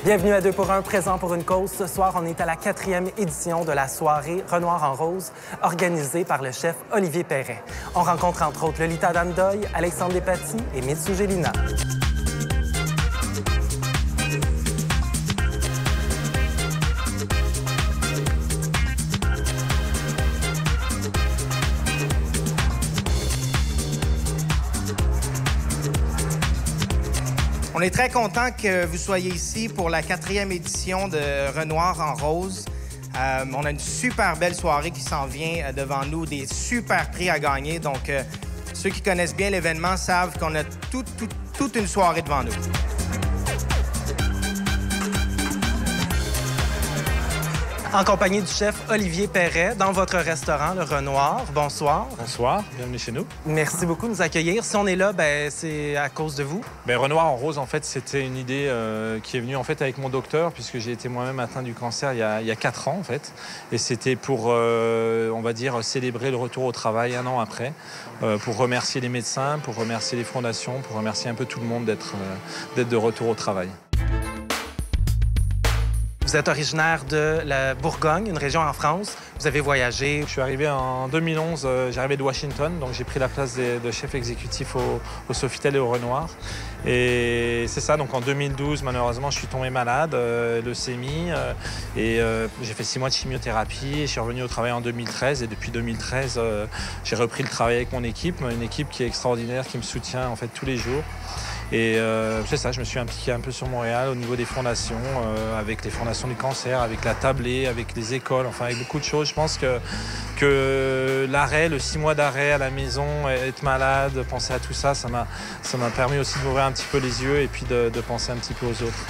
Bienvenue à 2 pour 1, présent pour une cause. Ce soir, on est à la 4e édition de la soirée Renoir en rose, organisée par le chef Olivier Perret. On rencontre entre autres Lolita Dandoy, Alexandre Despatie et Mitsu Gélina. On est très content que vous soyez ici pour la 4e édition de Renoir en rose. On a une super belle soirée qui s'en vient devant nous, des super prix à gagner. Donc, ceux qui connaissent bien l'événement savent qu'on a toute une soirée devant nous. En compagnie du chef Olivier Perret, dans votre restaurant, le Renoir. Bonsoir. Bonsoir, bienvenue chez nous. Merci beaucoup de nous accueillir. Si on est là, c'est à cause de vous. Renoir en rose, en fait, c'était une idée qui est venue en fait avec mon docteur, puisque j'ai été moi-même atteint du cancer il y a 4 ans, en fait. Et c'était pour, on va dire, célébrer le retour au travail 1 an après, pour remercier les médecins, pour remercier les fondations, pour remercier un peu tout le monde d'être de retour au travail. Vous êtes originaire de la Bourgogne, une région en France. Vous avez voyagé. Je suis arrivé en 2011, j'arrivais de Washington, donc j'ai pris la place de chef exécutif au Sofitel et au Renoir. Et c'est ça, donc en 2012, malheureusement, je suis tombé malade, leucémie, et j'ai fait 6 mois de chimiothérapie. Et je suis revenu au travail en 2013, et depuis 2013, j'ai repris le travail avec mon équipe, une équipe qui est extraordinaire, qui me soutient en fait tous les jours. Et c'est ça, je me suis impliqué un peu sur Montréal au niveau des fondations, avec les fondations du cancer, avec la tablée, avec les écoles, enfin avec beaucoup de choses. Je pense que l'arrêt, le 6 mois d'arrêt à la maison, être malade, penser à tout ça, ça m'a permis aussi d'ouvrir un petit peu les yeux et puis de penser un petit peu aux autres.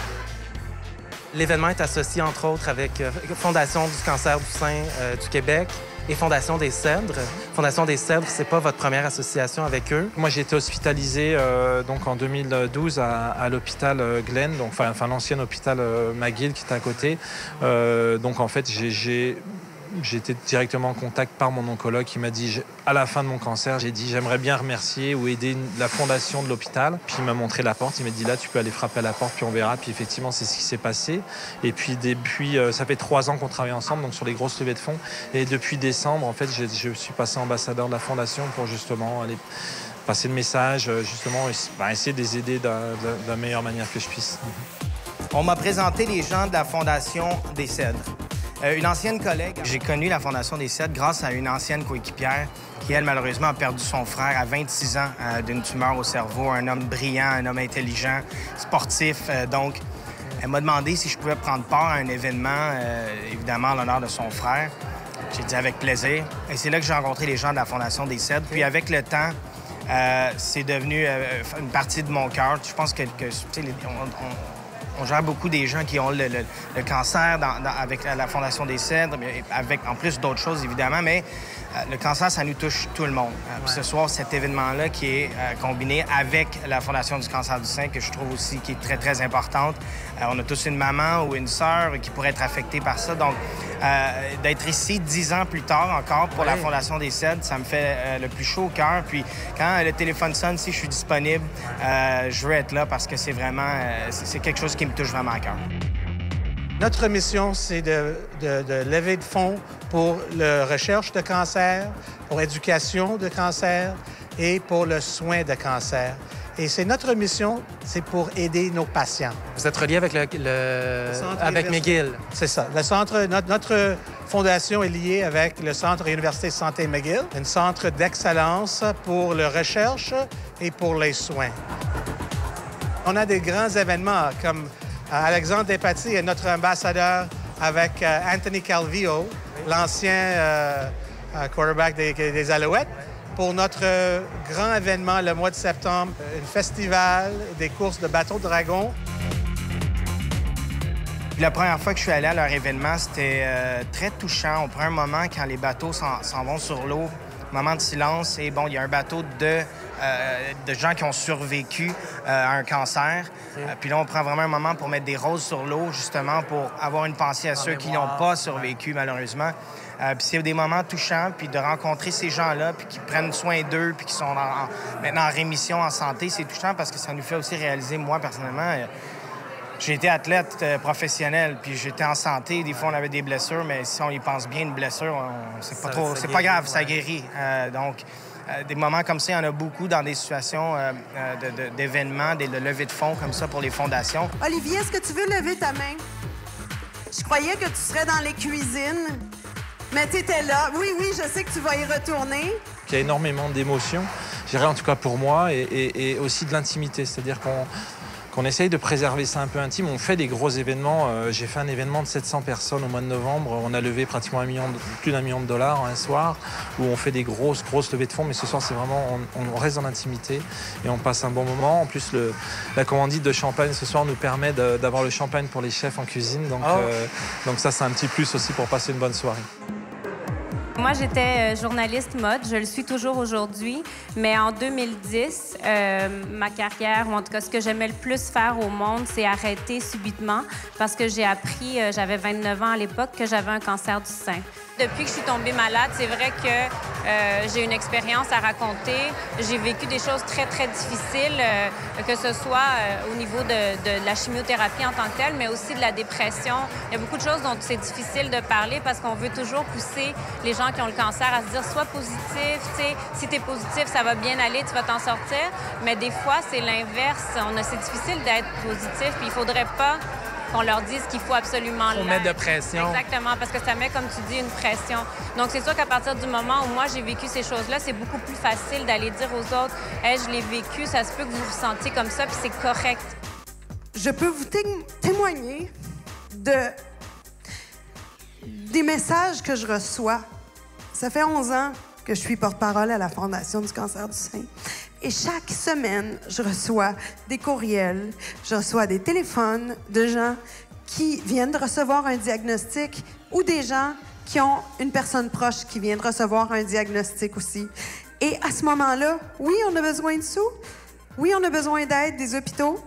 L'événement est associé, entre autres, avec Fondation du cancer du sein du Québec et Fondation des Cèdres. Fondation des Cèdres, c'est pas votre première association avec eux. Moi, j'ai été hospitalisé donc en 2012 à l'hôpital Glenn, donc enfin l'ancien hôpital McGill qui est à côté. Donc en fait, j'ai été directement en contact par mon oncologue qui m'a dit, à la fin de mon cancer, j'ai dit j'aimerais bien remercier ou aider la fondation de l'hôpital. Puis il m'a montré la porte, il m'a dit là tu peux aller frapper à la porte puis on verra. Puis effectivement c'est ce qui s'est passé. Et puis depuis, ça fait 3 ans qu'on travaille ensemble, donc sur les grosses levées de fonds. Et depuis décembre, en fait, je suis passé ambassadeur de la fondation pour justement aller passer le message, justement essayer de les aider de la meilleure manière que je puisse. On m'a présenté les gens de la Fondation des Cèdres. Une ancienne collègue. J'ai connu la Fondation des Cèdres grâce à une ancienne coéquipière qui, elle, malheureusement, a perdu son frère à 26 ans d'une tumeur au cerveau. Un homme brillant, un homme intelligent, sportif. Donc, elle m'a demandé si je pouvais prendre part à un événement, évidemment, en l'honneur de son frère. J'ai dit avec plaisir. Et c'est là que j'ai rencontré les gens de la Fondation des Cèdres. Puis avec le temps, c'est devenu une partie de mon cœur. Je pense que on gère beaucoup des gens qui ont le cancer avec la Fondation des Cèdres, avec en plus d'autres choses, évidemment, mais le cancer, ça nous touche tout le monde. Puis ce soir, cet événement-là qui est combiné avec la Fondation du cancer du sein, que je trouve aussi qui est très, très importante. On a tous une maman ou une sœur qui pourrait être affectée par ça. Donc, d'être ici 10 ans plus tard encore pour la Fondation des Cèdres, ça me fait le plus chaud au cœur. Puis quand le téléphone sonne, si je suis disponible, je veux être là parce que c'est vraiment c'est quelque chose qui me touche vraiment à cœur. Notre mission, c'est de lever de fonds pour la recherche de cancer, pour l'éducation de cancer et pour le soin de cancer. Et c'est notre mission, c'est pour aider nos patients. Vous êtes relié avec avec McGill. C'est ça. Notre fondation est liée avec le Centre Université de santé McGill, un centre d'excellence pour la recherche et pour les soins. On a des grands événements comme Alexandre Despatie est notre ambassadeur avec Anthony Calvillo, l'ancien quarterback des Alouettes, pour notre grand événement le mois de septembre, un festival des courses de bateaux dragons. La première fois que je suis allé à leur événement, c'était très touchant. On prend un moment quand les bateaux s'en vont sur l'eau, moment de silence, et bon, il y a un bateau de gens qui ont survécu à un cancer. Puis là, on prend vraiment un moment pour mettre des roses sur l'eau, justement, pour avoir une pensée à ceux qui n'ont pas survécu, malheureusement. Puis c'est des moments touchants, puis de rencontrer ces gens-là, puis qui prennent soin d'eux, puis qui sont maintenant en rémission, en santé, c'est touchant parce que ça nous fait aussi réaliser, moi, personnellement, J'ai été athlète professionnel, puis j'étais en santé. Des fois, on avait des blessures, mais si on y pense bien, une blessure, c'est pas trop... C'est pas grave, ça guérit. Donc, des moments comme ça, il y en a beaucoup dans des situations d'événements, de levées de fonds comme ça pour les fondations. Olivier, est-ce que tu veux lever ta main? Je croyais que tu serais dans les cuisines, mais tu étais là. Oui, je sais que tu vas y retourner. Il y a énormément d'émotions, je dirais en tout cas pour moi, et aussi de l'intimité. C'est-à-dire qu'on essaye de préserver ça un peu intime. On fait des gros événements. J'ai fait un événement de 700 personnes au mois de novembre. On a levé pratiquement plus d'1 million de dollars un soir, où on fait des grosses levées de fonds. Mais ce soir, c'est vraiment, on reste dans l'intimité et on passe un bon moment. En plus, la commandite de champagne ce soir nous permet d'avoir le champagne pour les chefs en cuisine. Donc ça, c'est un petit plus aussi pour passer une bonne soirée. Moi, j'étais journaliste mode. Je le suis toujours aujourd'hui. Mais en 2010, ma carrière, ou en tout cas ce que j'aimais le plus faire au monde, c'est arrêter subitement parce que j'ai appris, j'avais 29 ans à l'époque, que j'avais un cancer du sein. Depuis que je suis tombée malade, c'est vrai que j'ai une expérience à raconter. J'ai vécu des choses très, très difficiles, que ce soit au niveau de la chimiothérapie en tant que telle, mais aussi de la dépression. Il y a beaucoup de choses dont c'est difficile de parler parce qu'on veut toujours pousser les gens qui ont le cancer à se dire « sois positif, tu sais, si t'es positif, ça va bien aller, tu vas t'en sortir ». Mais des fois, c'est l'inverse. C'est difficile d'être positif, puis il faudrait pas qu'on leur dise qu'il faut absolument On met de pression. Exactement, parce que ça met, comme tu dis, une pression. Donc, c'est sûr qu'à partir du moment où moi, j'ai vécu ces choses-là, c'est beaucoup plus facile d'aller dire aux autres « Hey, je l'ai vécu, ça se peut que vous vous sentiez comme ça, puis c'est correct. » Je peux vous témoigner des messages que je reçois. Ça fait 11 ans que je suis porte-parole à la Fondation du cancer du sein. Et chaque semaine, je reçois des courriels, je reçois des téléphones de gens qui viennent de recevoir un diagnostic ou des gens qui ont une personne proche qui vient de recevoir un diagnostic aussi. Et à ce moment-là, oui, on a besoin de sous, oui, on a besoin d'aide des hôpitaux,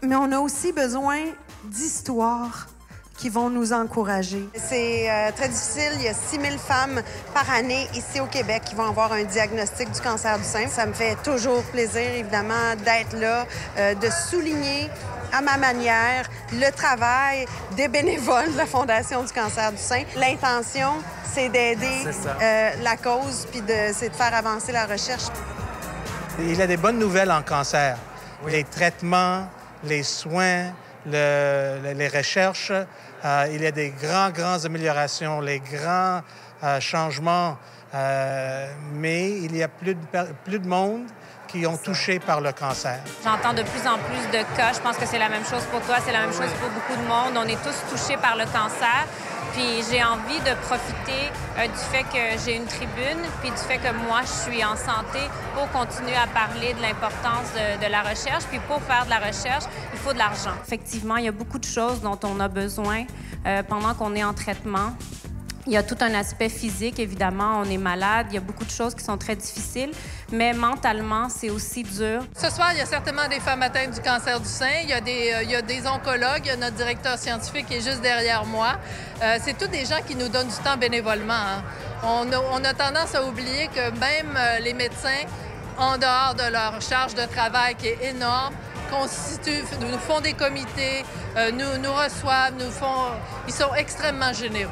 mais on a aussi besoin d'histoires qui vont nous encourager. C'est très difficile. Il y a 6 000 femmes par année ici au Québec qui vont avoir un diagnostic du cancer du sein. Ça me fait toujours plaisir, évidemment, d'être là, de souligner à ma manière le travail des bénévoles de la Fondation du cancer du sein. L'intention, c'est d'aider la cause puis c'est de faire avancer la recherche. Il y a des bonnes nouvelles en cancer. Oui. Les traitements, les soins, les recherches. Il y a des grandes améliorations, les grands changements, mais il y a plus de monde qui ont touché par le cancer. J'entends de plus en plus de cas. Je pense que c'est la même chose pour toi, c'est la même chose pour beaucoup de monde. On est tous touchés par le cancer. Puis j'ai envie de profiter du fait que j'ai une tribune, puis du fait que moi, je suis en santé pour continuer à parler de l'importance de la recherche. Puis pour faire de la recherche, il faut de l'argent. Effectivement, il y a beaucoup de choses dont on a besoin pendant qu'on est en traitement. Il y a tout un aspect physique, évidemment, on est malade, il y a beaucoup de choses qui sont très difficiles, mais mentalement, c'est aussi dur. Ce soir, il y a certainement des femmes atteintes du cancer du sein, il y a des oncologues, il y a notre directeur scientifique qui est juste derrière moi. C'est tous des gens qui nous donnent du temps bénévolement. Hein. On a tendance à oublier que même les médecins, en dehors de leur charge de travail qui est énorme, nous font des comités, nous reçoivent, ils sont extrêmement généreux.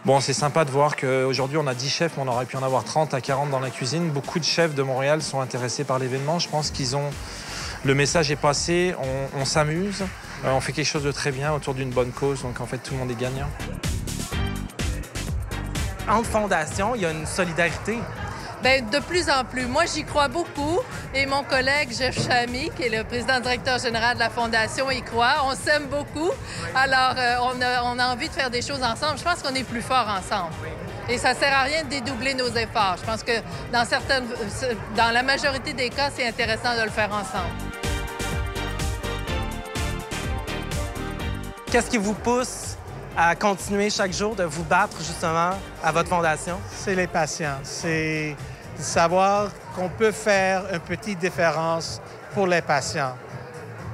Bon, c'est sympa de voir qu'aujourd'hui, on a 10 chefs, mais on aurait pu en avoir 30 à 40 dans la cuisine. Beaucoup de chefs de Montréal sont intéressés par l'événement. Je pense qu'ils ont... Le message est passé, on s'amuse, on fait quelque chose de très bien autour d'une bonne cause. Donc, en fait, tout le monde est gagnant. Entre fondations, il y a une solidarité. Bien, de plus en plus. Moi, j'y crois beaucoup. Et mon collègue Jeff Chamy, qui est le président-directeur général de la Fondation, y croit. On s'aime beaucoup. Alors, on a envie de faire des choses ensemble. Je pense qu'on est plus forts ensemble. Et ça ne sert à rien de dédoubler nos efforts. Je pense que dans la majorité des cas, c'est intéressant de le faire ensemble. Qu'est-ce qui vous pousse à continuer chaque jour de vous battre, justement, à votre fondation? C'est les patients. C'est de savoir qu'on peut faire une petite différence pour les patients.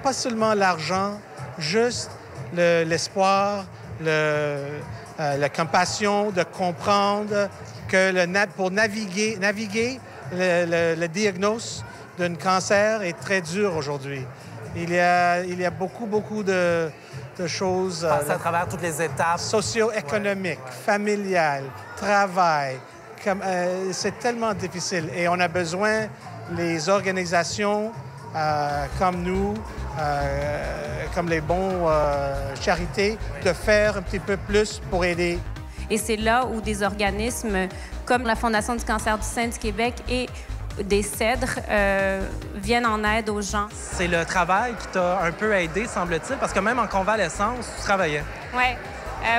Pas seulement l'argent, juste l'espoir, la compassion de comprendre que pour naviguer le diagnostic d'un cancer est très dur aujourd'hui. Il y a beaucoup de choses Passer à travers toutes les étapes. socio-économiques, familiales, travail. C'est tellement difficile. Et on a besoin, les organisations comme nous, comme les bons charités, de faire un petit peu plus pour aider. Et c'est là où des organismes comme la Fondation du cancer du sein du Québec et des Cèdres viennent en aide aux gens. C'est le travail qui t'a un peu aidé, semble-t-il, parce que même en convalescence, tu travaillais. Ouais.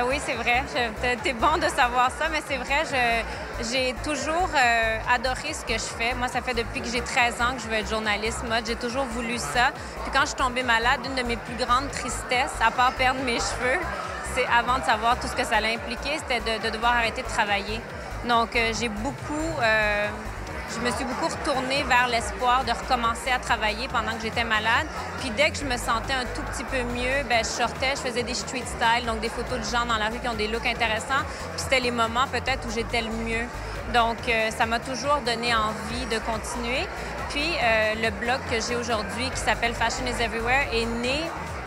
Oui, c'est vrai. T'es bon de savoir ça, mais c'est vrai, j'ai toujours adoré ce que je fais. Moi, ça fait depuis que j'ai 13 ans que je veux être journaliste mode. J'ai toujours voulu ça. Puis quand je suis tombée malade, une de mes plus grandes tristesses, à part perdre mes cheveux, c'est avant de savoir tout ce que ça allait impliquer, c'était de devoir arrêter de travailler. Donc, je me suis beaucoup retournée vers l'espoir de recommencer à travailler pendant que j'étais malade. Puis dès que je me sentais un tout petit peu mieux, bien, je sortais, je faisais des street style, donc des photos de gens dans la rue qui ont des looks intéressants. Puis c'était les moments peut-être où j'étais le mieux. Donc ça m'a toujours donné envie de continuer. Puis le blog que j'ai aujourd'hui qui s'appelle Fashion is Everywhere est né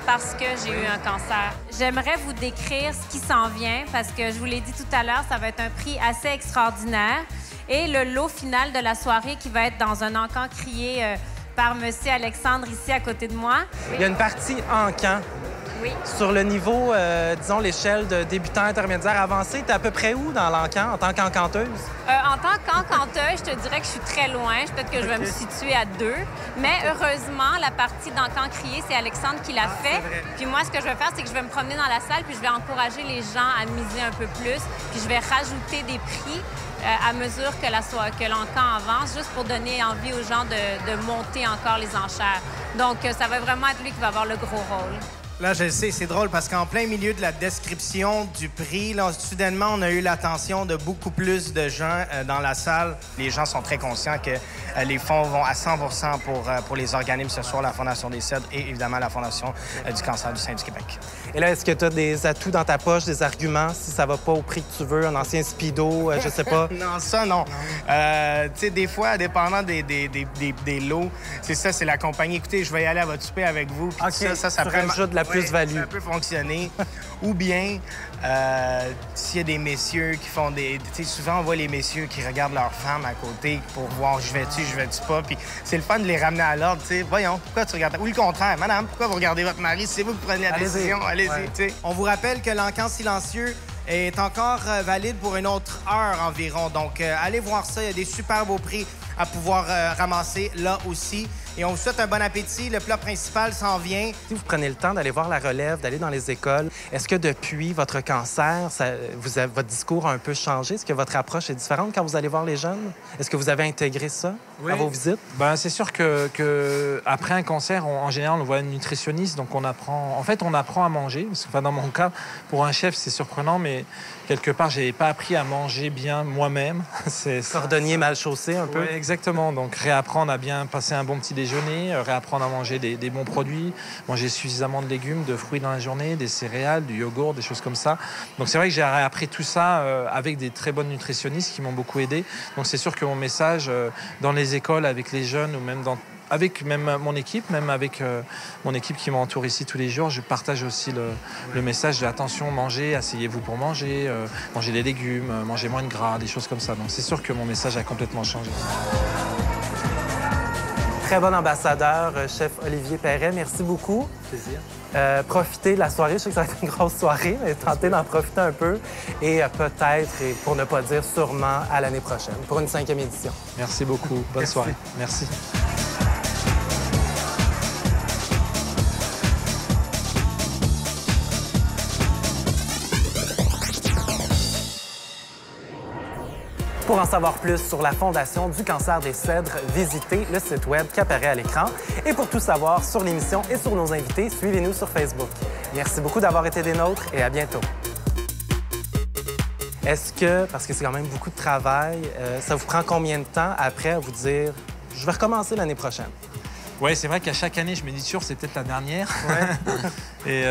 parce que j'ai eu un cancer. J'aimerais vous décrire ce qui s'en vient parce que je vous l'ai dit tout à l'heure, ça va être un prix assez extraordinaire. Et le lot final de la soirée qui va être dans un encan crié par M. Alexandre ici à côté de moi. Il y a une partie encan. Oui. Sur le niveau, disons, l'échelle de débutant, intermédiaire, avancé, t'es à peu près où dans l'encan en tant qu'encanteuse? En tant qu'encanteuse, je te dirais que je suis très loin. Peut-être que je vais me situer à 2. Mais heureusement, la partie d'encan crié, c'est Alexandre qui l'a fait. Puis moi, ce que je vais faire, c'est que je vais me promener dans la salle puis je vais encourager les gens à miser un peu plus. Puis je vais rajouter des prix à mesure que l'encan avance, juste pour donner envie aux gens de monter encore les enchères. Donc, ça va vraiment être lui qui va avoir le gros rôle. Là, je le sais, c'est drôle parce qu'en plein milieu de la description du prix, là, soudainement, on a eu l'attention de beaucoup plus de gens dans la salle. Les gens sont très conscients que les fonds vont à 100 pour les organismes, ce soir la Fondation des Cèdres et évidemment la Fondation du cancer du sein du Québec. Et là, est-ce que tu as des atouts dans ta poche, des arguments, si ça va pas au prix que tu veux, un ancien speedo, je sais pas? Non, ça, non. Tu sais, des fois, dépendant des lots, c'est ça, c'est la compagnie. Écoutez, je vais y aller à votre souper avec vous. Puis OK, ça tu rajoutes de la plus-value. Ça peut fonctionner. Ou bien, s'il y a des messieurs qui font des... Tu sais, souvent, on voit les messieurs qui regardent leurs femmes à côté pour voir je vais-tu pas. Puis c'est le fun de les ramener à l'ordre, tu sais. Voyons, pourquoi tu regardes... Ou le contraire, madame, pourquoi vous regardez votre mari? C'est vous qui prenez la décision. Allez-y, tu sais. On vous rappelle que l'encan silencieux est encore valide pour une autre heure environ. Donc, allez voir ça. Il y a des super beaux prix à pouvoir ramasser là aussi. Et on vous souhaite un bon appétit. Le plat principal s'en vient. Si vous prenez le temps d'aller voir la relève, d'aller dans les écoles, est-ce que depuis votre cancer, votre discours a un peu changé? Est-ce que votre approche est différente quand vous allez voir les jeunes? Est-ce que vous avez intégré ça à vos visites? Ben, c'est sûr que après un cancer, en général, on voit un nutritionniste, donc on apprend à manger. Parce que, enfin, dans mon cas, pour un chef, c'est surprenant, mais quelque part, j'ai pas appris à manger bien moi-même. Cordonnier mal chaussé un peu? Oui, exactement. Donc, réapprendre à bien passer un bon petit déjeuner, réapprendre à manger des bons produits, manger suffisamment de légumes, de fruits dans la journée, des céréales, du yogourt, des choses comme ça. Donc, c'est vrai que j'ai réappris tout ça avec des très bonnes nutritionnistes qui m'ont beaucoup aidé. Donc, c'est sûr que mon message dans les écoles, avec les jeunes ou même avec mon équipe, mon équipe qui m'entoure ici tous les jours, je partage aussi le message de attention, mangez, asseyez-vous pour manger, mangez des légumes, mangez moins de gras, des choses comme ça. Donc c'est sûr que mon message a complètement changé. Très bon ambassadeur, chef Olivier Perret. Merci beaucoup. Plaisir. Profitez de la soirée. Je sais que ça va être une grosse soirée, mais tentez d'en profiter un peu. Et peut-être, et pour ne pas dire sûrement, à l'année prochaine, pour une 5e édition. Merci beaucoup. Bonne soirée. Merci. Pour en savoir plus sur la Fondation du cancer des Cèdres, visitez le site web qui apparaît à l'écran. Et pour tout savoir sur l'émission et sur nos invités, suivez-nous sur Facebook. Merci beaucoup d'avoir été des nôtres et à bientôt. Est-ce que, parce que c'est quand même beaucoup de travail, ça vous prend combien de temps après à vous dire « je vais recommencer l'année prochaine » ? Oui, c'est vrai qu'à chaque année, je me dis toujours c'est peut-être la dernière. Ouais. Et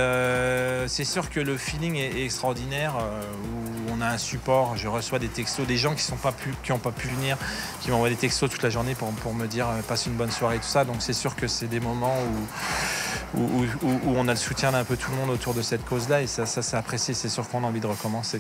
c'est sûr que le feeling est extraordinaire, où on a un support. Je reçois des textos, des gens qui n'ont pas pu venir, qui m'envoient des textos toute la journée pour me dire passe une bonne soirée et tout ça. Donc c'est sûr que c'est des moments où on a le soutien d'un peu tout le monde autour de cette cause-là. Et ça c'est apprécié. C'est sûr qu'on a envie de recommencer.